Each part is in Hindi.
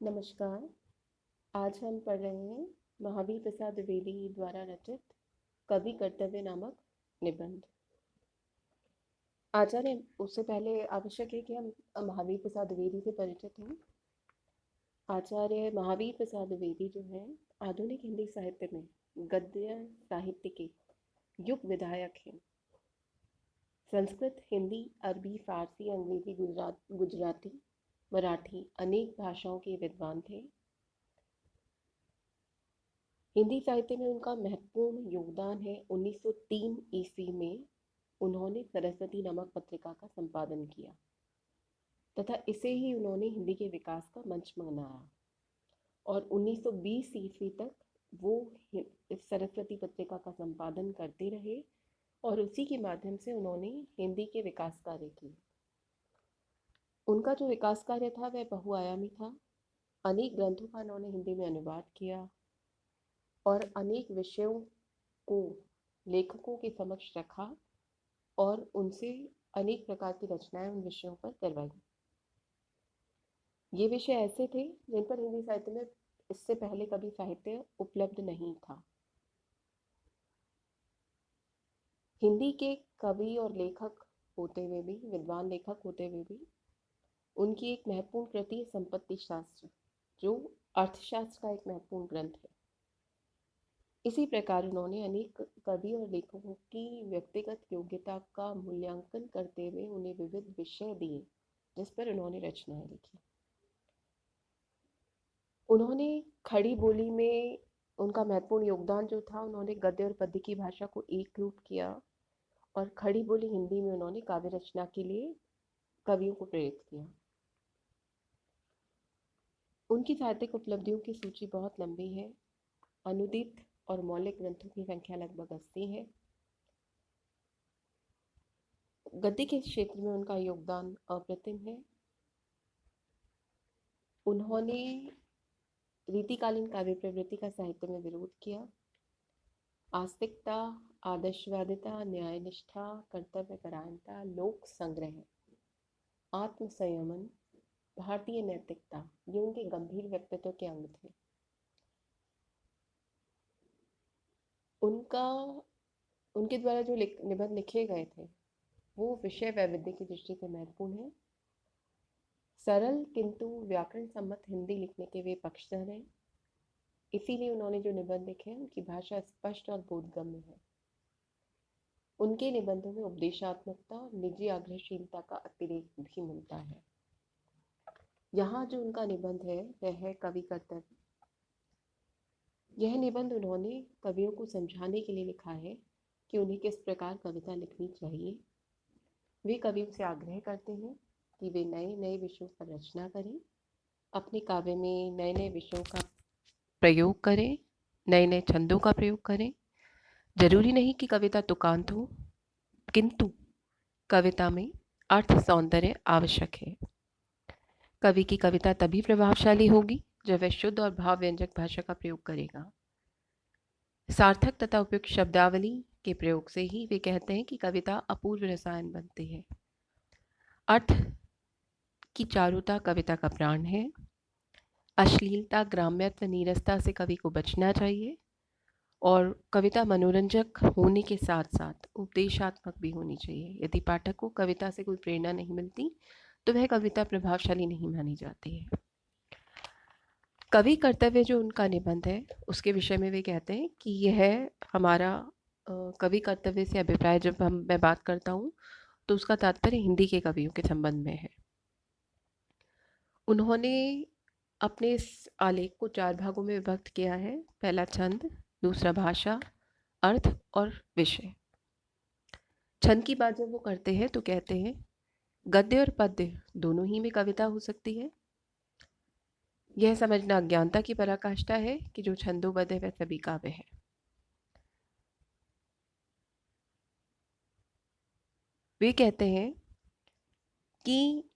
नमस्कार। आज हम पढ़ रहे हैं महावीर प्रसाद द्विवेदी द्वारा रचित कवि कर्तव्य नामक निबंध। आचार्य, उससे पहले आवश्यक है कि हम महावीर प्रसाद द्विवेदी से परिचित हों। आचार्य महावीर प्रसाद द्विवेदी जो हैं आधुनिक हिंदी साहित्य में गद्य साहित्य के युग विधायक हैं। संस्कृत, हिंदी, अरबी, फारसी, अंग्रेजी, गुजराती, मराठी अनेक भाषाओं के विद्वान थे। हिंदी साहित्य में उनका महत्वपूर्ण योगदान है। 1903 ईस्वी में उन्होंने सरस्वती नामक पत्रिका का संपादन किया तथा इसे ही उन्होंने हिंदी के विकास का मंच बनाया और 1920 ईस्वी तक वो इस सरस्वती पत्रिका का संपादन करते रहे और उसी के माध्यम से उन्होंने हिंदी के विकास कार्य किए। उनका जो विकास कार्य था वह बहुआयामी था। अनेक ग्रंथों का उन्होंने हिंदी में अनुवाद किया और अनेक विषयों को लेखकों के समक्ष रखा और उनसे अनेक प्रकार की रचनाएं उन विषयों पर करवाई। ये विषय ऐसे थे जिन पर हिंदी साहित्य में इससे पहले कभी साहित्य उपलब्ध नहीं था। हिंदी के कवि और लेखक होते हुए भी, विद्वान लेखक होते हुए भी, उनकी एक महत्वपूर्ण कृति है संपत्ति शास्त्र, जो अर्थशास्त्र का एक महत्वपूर्ण ग्रंथ है। इसी प्रकार उन्होंने अनेक कवि और लेखकों की व्यक्तिगत योग्यता का मूल्यांकन करते हुए उन्हें विविध विषय दिए जिस पर उन्होंने रचनाएं लिखी। उन्होंने खड़ी बोली में उनका महत्वपूर्ण योगदान जो था, उन्होंने गद्य और पद्य की भाषा को एक रूप किया और खड़ी बोली हिंदी में उन्होंने काव्य रचना के लिए कवियों को प्रेरित किया। उनकी साहित्यिक उपलब्धियों की सूची बहुत लंबी है। अनुदित और मौलिक ग्रंथों की संख्या लगभग 80 है। गद्य के क्षेत्र में उनका योगदान अप्रतिम है। उन्होंने रीतिकालीन काव्य प्रवृत्ति का साहित्य में विरोध किया। आस्तिकता, आदर्शवादिता, न्यायनिष्ठा, कर्तव्यपरायणता, लोक संग्रह, आत्म संयमन, भारतीय नैतिकता, ये उनके गंभीर व्यक्तित्व के अंग थे। उनके द्वारा जो निबंध लिखे गए थे वो विषय वैविध्य की दृष्टि से महत्वपूर्ण है। सरल किंतु व्याकरण सम्मत हिंदी लिखने के वे पक्षधर हैं। इसीलिए उन्होंने जो निबंध लिखे हैं उनकी भाषा स्पष्ट और बोधगम्य है। उनके निबंधों में उपदेशात्मकता और निजी आग्रहशीलता का अतिरेक भी मिलता है। यहाँ जो उनका निबंध है वह है कवि कर्तव्य। यह निबंध उन्होंने कवियों को समझाने के लिए लिखा है कि उन्हें किस प्रकार कविता लिखनी चाहिए। वे कवियों से आग्रह करते हैं कि वे नए नए विषयों पर रचना करें, अपने काव्य में नए नए विषयों का प्रयोग करें, नए नए छंदों का प्रयोग करें। जरूरी नहीं कि कविता तुकांत हो, किंतु कविता में अर्थ सौंदर्य आवश्यक है। कवि की कविता तभी प्रभावशाली होगी जब वह शुद्ध और भाव व्यंजक भाषा का प्रयोग करेगा। सार्थक तथा उपयुक्त शब्दावली के प्रयोग से ही वे कहते हैं कि कविता अपूर्व रसायन बनती है। अर्थ की चारुता कविता का प्राण है। अश्लीलता, ग्राम्यत्व, नीरसता से कवि को बचना चाहिए और कविता मनोरंजक होने के साथ साथ उपदेशात्मक भी होनी चाहिए। यदि पाठक को कविता से कोई प्रेरणा नहीं मिलती तो वह कविता प्रभावशाली नहीं मानी जाती है। कवि कर्तव्य जो उनका निबंध है उसके विषय में वे कहते हैं कि यह हमारा कवि कर्तव्य से अभिप्राय जब मैं बात करता हूँ तो उसका तात्पर्य हिंदी के कवियों के संबंध में है। उन्होंने अपने इस आलेख को 4 भागों में विभक्त किया है। पहला छंद, दूसरा भाषा, अर्थ और विषय। छंद की बात जब वो करते हैं तो कहते हैं गद्य और पद्य दोनों ही में कविता हो सकती है। यह समझना अज्ञानता की पराकाष्ठा है कि जो छंदोबद्ध है वह सभी काव्य है। वे कहते हैं कि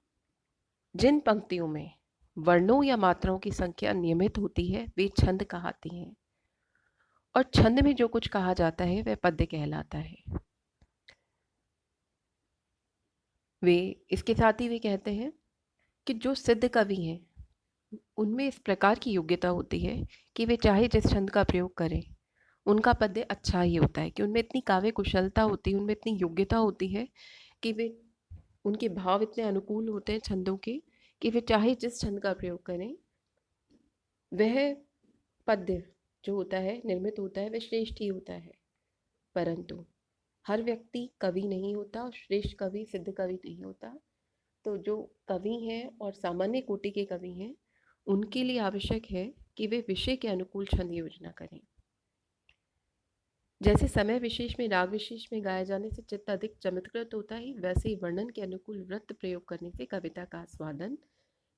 जिन पंक्तियों में वर्णों या मात्राओं की संख्या नियमित होती है वे छंद कहलाती हैं और छंद में जो कुछ कहा जाता है वह पद्य कहलाता है। वे इसके साथ ही वे कहते हैं कि जो सिद्ध कवि हैं उनमें इस प्रकार की योग्यता होती है कि वे चाहे जिस छंद का प्रयोग करें, उनका पद्य अच्छा ही होता है, कि उनमें इतनी काव्य कुशलता होती है, उनमें इतनी योग्यता होती है कि वे, उनके भाव इतने अनुकूल होते हैं छंदों के, कि वे चाहे जिस छंद का प्रयोग करें, वह पद्य जो होता है, निर्मित होता है, वह श्रेष्ठ ही होता है। परंतु हर व्यक्ति कवि नहीं होता और श्रेष्ठ कवि सिद्ध कवि नहीं होता। तो जो कवि हैं और सामान्य कोटि के कवि हैं, उनके लिए आवश्यक है कि वे विषय के अनुकूल छंद योजना करें। जैसे समय विशेष में, राग विशेष में गाया जाने से चित्त अधिक चमत्कृत होता है, वैसे ही वर्णन के अनुकूल वृत्त प्रयोग करने से कविता का आस्वादन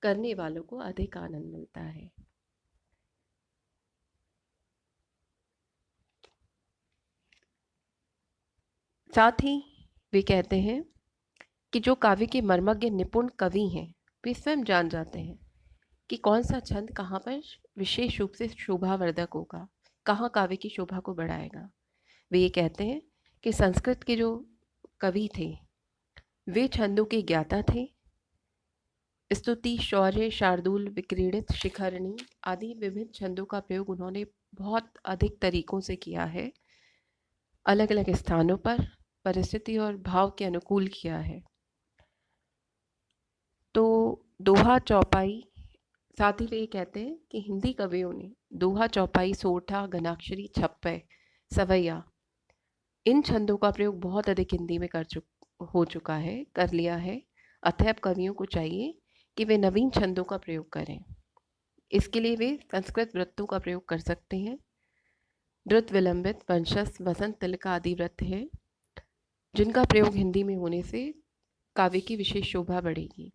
करने वालों को अधिक आनंद मिलता है। साथ ही वे कहते हैं कि जो काव्य के मर्मज्ञ निपुण कवि हैं, वे स्वयं जान जाते हैं कि कौन सा छंद कहाँ पर विशेष रूप से शोभावर्धक होगा, कहाँ काव्य की शोभा को बढ़ाएगा। वे ये कहते हैं कि संस्कृत के जो कवि थे, वे छंदों के ज्ञाता थे। स्तुति, शौर्य, शार्दूल, विक्रीडित, शिखरणी आदि विभिन्न छंदों का प्रयोग उन्होंने बहुत अधिक तरीकों से किया है, अलग अलग स्थानों पर, परिस्थिति और भाव के अनुकूल किया है। तो दोहा, चौपाई, साथ ही वे ये कहते हैं कि हिंदी कवियों ने दोहा, चौपाई, सोरठा, घनाक्षरी, छप्पय, सवैया, इन छंदों का प्रयोग बहुत अधिक हिंदी में हो चुका है, कर लिया है। अतः अब कवियों को चाहिए कि वे नवीन छंदों का प्रयोग करें। इसके लिए वे संस्कृत वृत्तों का प्रयोग कर सकते हैं। द्रुत, विलंबित, वंशज, वसंत, तिलका आदि वृत्त हैं, जिनका प्रयोग हिंदी में होने से काव्य की विशेष शोभा बढ़ेगी।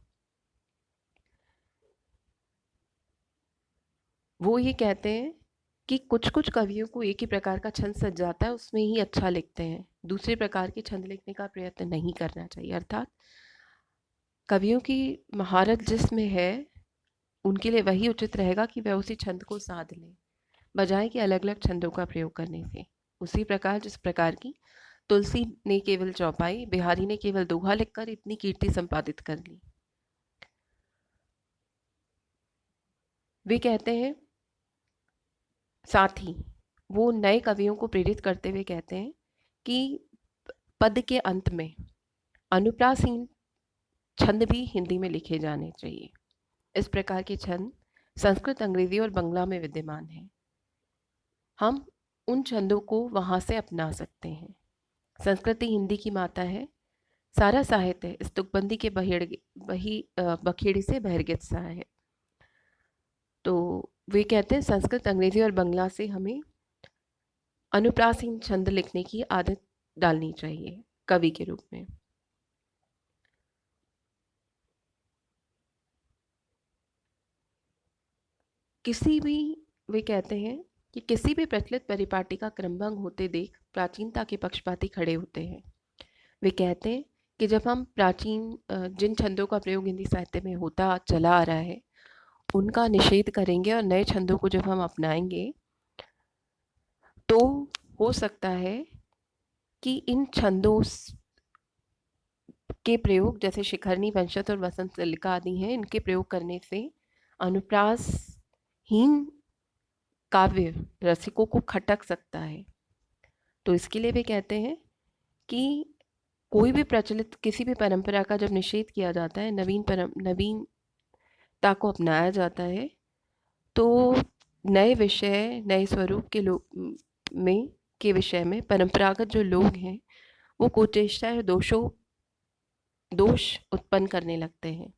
वो ये कहते हैं कि कुछ कुछ कवियों को एक ही प्रकार का छंद सज जाता है, उसमें ही अच्छा लिखते हैं, दूसरे प्रकार के छंद लिखने का प्रयत्न नहीं करना चाहिए। अर्थात कवियों की महारत जिसमें है, उनके लिए वही उचित रहेगा कि वह उसी छंद को साध लें, बजाय कि अलग अलग छंदों का प्रयोग करने से। उसी प्रकार जिस प्रकार की तुलसी ने केवल चौपाई, बिहारी ने केवल दोहा लिखकर इतनी कीर्ति संपादित कर ली। वे कहते हैं, साथ ही वो नए कवियों को प्रेरित करते हुए कहते हैं कि पद के अंत में अनुप्रासहीन छंद भी हिंदी में लिखे जाने चाहिए। इस प्रकार के छंद संस्कृत, अंग्रेजी और बंगला में विद्यमान हैं। हम उन छंदों को वहाँ से अपना सकते हैं। संस्कृति हिंदी की माता है, सारा साहित्य इस तुकबंदी के बखेड़ी से बहिर्गत सा है। तो वे कहते हैं संस्कृत, अंग्रेजी और बंगला से हमें अनुप्रासहीन छंद लिखने की आदत डालनी चाहिए कवि के रूप में। वे कहते हैं कि किसी भी प्रचलित परिपाटी का क्रमभंग होते देख प्राचीनता के पक्षपाती खड़े होते हैं। वे कहते हैं कि जब हम जिन छंदों का प्रयोग हिंदी साहित्य में होता चला आ रहा है, उनका निषेध करेंगे और नए छंदों को जब हम अपनाएंगे, तो हो सकता है कि इन छंदों के प्रयोग, जैसे शिखरणी, वंशज और वसंत तिलका आदि हैं, इनके प्रयोग करने से अनुप्रासहीन काव्य रसिकों को खटक सकता है। तो इसके लिए वे कहते हैं कि कोई भी प्रचलित किसी भी परंपरा का जब निषेध किया जाता है, नवीनता को अपनाया जाता है, तो नए विषय, नए स्वरूप के विषय में परंपरागत जो लोग हैं, वो कुचेष्टा है, दोष उत्पन्न करने लगते हैं।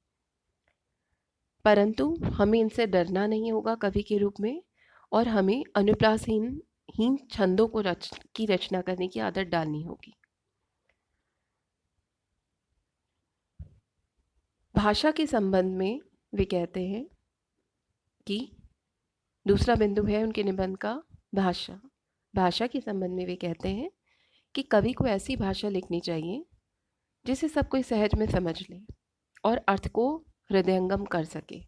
परंतु हमें इनसे डरना नहीं होगा कवि के रूप में, और हमें अनुप्रासहीन छंदों की रचना करने की आदत डालनी होगी। भाषा के संबंध में वे कहते हैं कि दूसरा बिंदु है उनके निबंध का भाषा। भाषा के संबंध में वे कहते हैं कि कवि को ऐसी भाषा लिखनी चाहिए जिसे सब कोई सहज में समझ ले और अर्थ को हृदयंगम कर सके।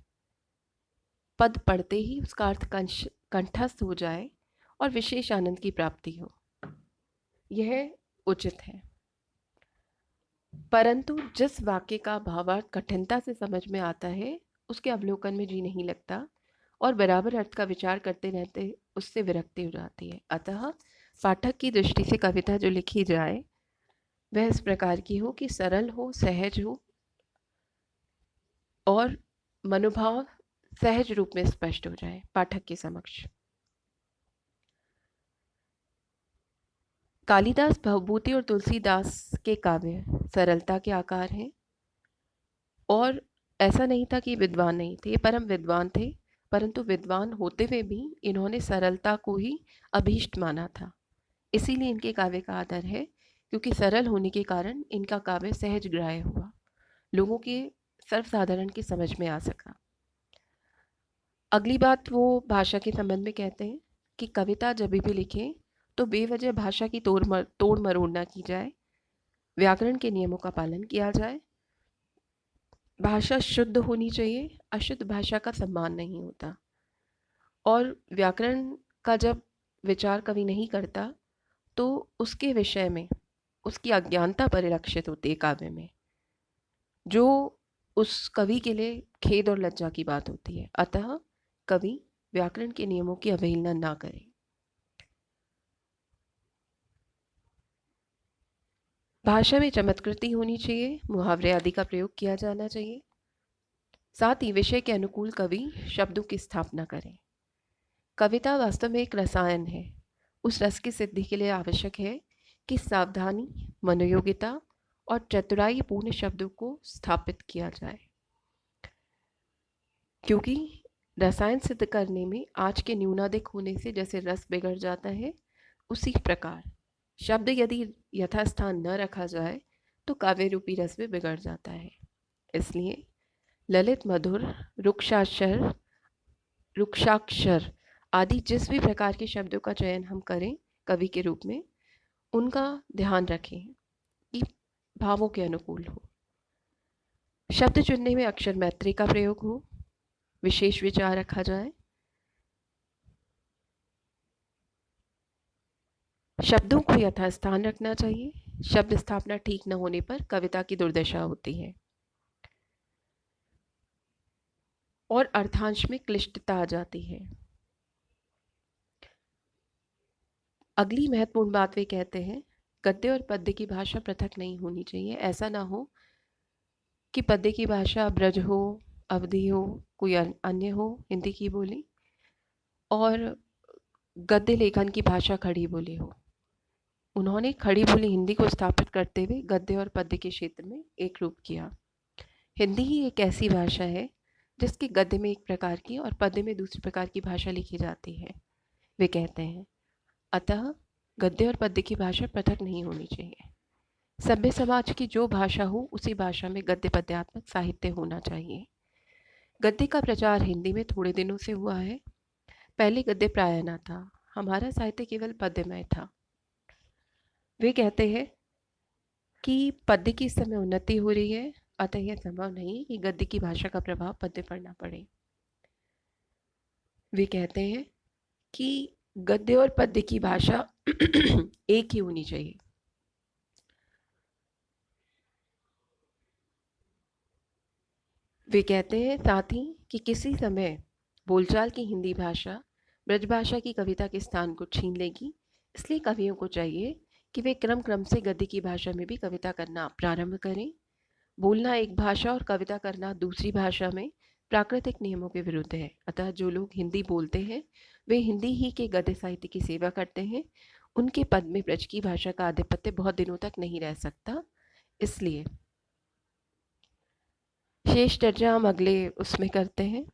पद पढ़ते ही उसका अर्थ कंठस्थ हो जाए और विशेष आनंद की प्राप्ति हो, यह उचित है। परंतु जिस वाक्य का भावार्थ कठिनता से समझ में आता है, उसके अवलोकन में जी नहीं लगता और बराबर अर्थ का विचार करते रहते उससे विरक्ति हो जाती है। अतः पाठक की दृष्टि से कविता जो लिखी जाए वह इस प्रकार की हो कि सरल हो, सहज हो और मनोभाव सहज रूप में स्पष्ट हो जाए पाठक के समक्ष। कालिदास, भवभूति और तुलसीदास के काव्य सरलता के आकार हैं और ऐसा नहीं था कि विद्वान नहीं थे, ये परम विद्वान थे, परंतु विद्वान होते हुए भी इन्होंने सरलता को ही अभीष्ट माना था। इसीलिए इनके काव्य का आदर है, क्योंकि सरल होने के कारण इनका काव्य सहज ग्राह्य हुआ, लोगों के सर्वसाधारण की समझ में आ सका। अगली बात वो भाषा के संबंध में कहते हैं कि कविता जब भी लिखें तो बेवजह भाषा की तोड़ मरोड़ ना की जाए, व्याकरण के नियमों का पालन किया जाए, भाषा शुद्ध होनी चाहिए, अशुद्ध भाषा का सम्मान नहीं होता। और व्याकरण का जब विचार कवि नहीं करता तो उसके विषय में उसकी अज्ञानता परिलक्षित होती है काव्य में, जो उस कवि के लिए खेद और लज्जा की बात होती है। अतः कवि व्याकरण के नियमों की अवहेलना ना करे। भाषा में चमत्कृति होनी चाहिए, मुहावरे आदि का प्रयोग किया जाना चाहिए। साथ ही विषय के अनुकूल कवि शब्दों की स्थापना करें। कविता वास्तव में एक रसायन है, उस रस की सिद्धि के लिए आवश्यक है कि सावधानी, मनोयोगिता और चतुराई पूर्ण शब्दों को स्थापित किया जाए, क्योंकि रसायन सिद्ध करने में आज के न्यूनाधिक होने से जैसे रस बिगड़ जाता है, उसी प्रकार शब्द यदि यथास्थान न रखा जाए तो काव्य रूपी रस भी बिगड़ जाता है। इसलिए ललित, मधुर, रुक्षाक्षर आदि जिस भी प्रकार के शब्दों का चयन हम करें कवि के रूप में, उनका ध्यान रखें कि भावों के अनुकूल हो। शब्द चुनने में अक्षर मैत्री का प्रयोग हो, विशेष विचार रखा जाए। शब्दों को यथास्थान रखना चाहिए, शब्द स्थापना ठीक न होने पर कविता की दुर्दशा होती है और अर्थांश में क्लिष्टता आ जाती है। अगली महत्वपूर्ण बात वे कहते हैं, गद्य और पद्य की भाषा पृथक नहीं होनी चाहिए। ऐसा ना हो कि पद्य की भाषा ब्रज हो, अवधी हो, कोई अन्य हो, हिंदी की बोली, और गद्य लेखन की भाषा खड़ी बोली हो। उन्होंने खड़ी बोली हिंदी को स्थापित करते हुए गद्य और पद्य के क्षेत्र में एक रूप किया। हिंदी ही एक ऐसी भाषा है जिसके गद्य में एक प्रकार की और पद्य में दूसरी प्रकार की भाषा लिखी जाती है। वे कहते हैं, अतः गद्य और पद्य की भाषा पृथक नहीं होनी चाहिए। सभ्य समाज की जो भाषा हो उसी भाषा में गद्य पद्यात्मक साहित्य होना चाहिए। गद्य का प्रचार हिंदी में थोड़े दिनों से हुआ है, पहले गद्य प्राय न था, हमारा साहित्य केवल पद्यमय था। वे कहते हैं कि पद्य की इस समय उन्नति हो रही है, अतः यह संभव नहीं कि गद्य की भाषा का प्रभाव पद्य पर ना पड़े। वे कहते हैं कि गद्य और पद्य की भाषा एक ही होनी चाहिए। वे कहते हैं साथ ही कि किसी समय बोलचाल की हिंदी भाषा ब्रजभाषा की कविता के स्थान को छीन लेगी, इसलिए कवियों को चाहिए कि वे क्रम क्रम से गद्य की भाषा में भी कविता करना प्रारंभ करें। बोलना एक भाषा और कविता करना दूसरी भाषा में प्राकृतिक नियमों के विरुद्ध है। अतः जो लोग हिंदी बोलते हैं वे हिंदी ही के गद्य साहित्य की सेवा करते हैं। उनके पद में ब्रज की भाषा का आधिपत्य बहुत दिनों तक नहीं रह सकता। इसलिए शेष चर्चा हम अगले उसमें करते हैं।